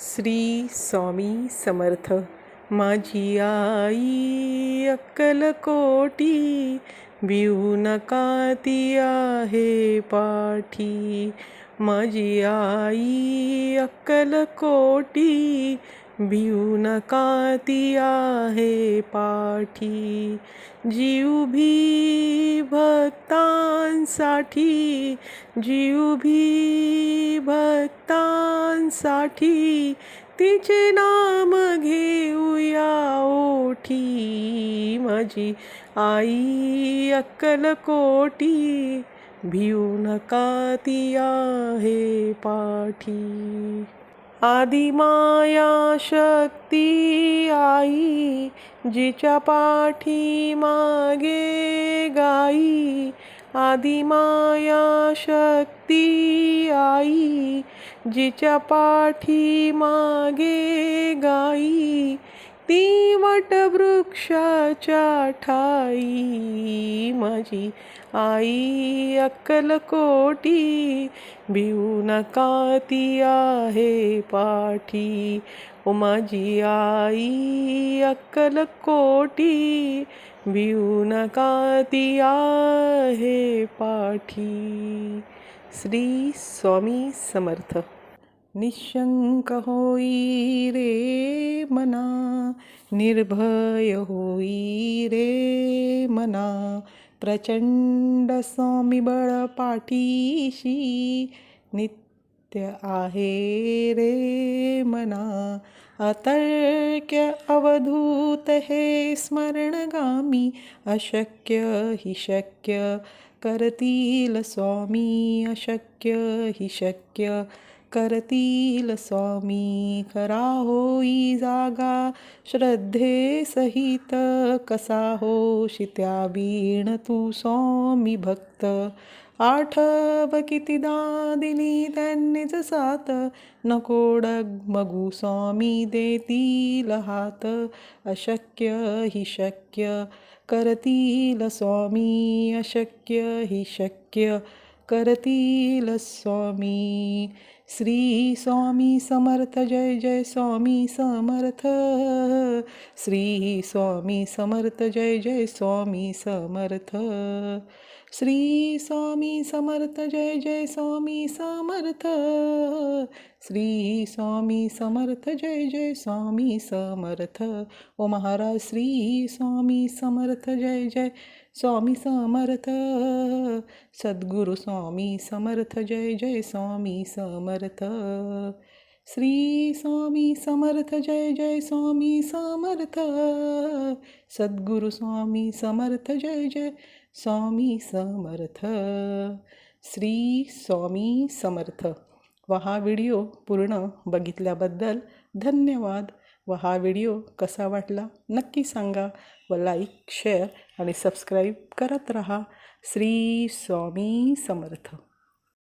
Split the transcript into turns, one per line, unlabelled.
श्री स्वामी समर्थ. माझी आई अक्कलकोटी, भिऊ नका ती आहे पाठी. माझी आई अक्कलकोटी, भिऊ नका ती आहे पाठी. जीव भी भक्तांसाठी, जीव भी भक्तांसाठी, तिचे नाम घेऊया ओठी. माझी आई अक्कलकोटी, भिऊ नका ती आहे पाठी. आदिमाया शक्ती आई, जिच्या पाठी मागे गाई. आदिमाया शक्ती आई, जिच्या पाठी मागे गाई. ती वटवृक्षाच्या ठाई. माझी आई अक्कलकोटी, भिऊ नका ती आहे पाठी. ओ माझी आई अक्कलकोटी, भिऊ नका ती आहे पाठी. श्री स्वामी समर्थ. निशंक होई रे मना, निर्भय होई रे मना. प्रचंड स्वामी बळ पाठीशी, नित्य आहे रे मना. अतर्क्य अवधूत हे स्मरणगामी, अशक्य हि शक्य करतील स्वामी. अशक्य हि शक्य करतील स्वामी. खरा होई जागा श्रद्धे सहित, कसा होशी त्या बीण तू स्वामी भक्त. आठव कितीदा दिली त्यांनीच साथ, नको डगमगू स्वामी देतील हात. अशक्य हि शक्य करतील स्वामी. अशक्य हि शक्य करतील स्वामी. श्री स्वामी समर्थ. जय जय स्वामी समर्थ. श्री स्वामी समर्थ. जय जय स्वामी समर्थ. श्री स्वामी समर्थ. जय जय स्वामी समर्थ. श्री स्वामी समर्थ. जय जय स्वामी समर्थ. ओ महाराज श्री स्वामी समर्थ. जय जय स्वामी समर्थ. सद्गुरु स्वामी समर्थ. जय जय स्वामी समर्थ. श्री स्वामी समर्थ. जय जय स्वामी समर्थ. सद्गुरु स्वामी समर्थ. जय जय स्वामी समर्थ. श्री स्वामी समर्थ. व हा व्हिडिओ पूर्ण बघितल्याबद्दल धन्यवाद. व हा व्हिडिओ कसा वाटला नक्की सांगा. व लाईक, शेअर आणि सबस्क्राईब करत राहा. श्री स्वामी समर्थ.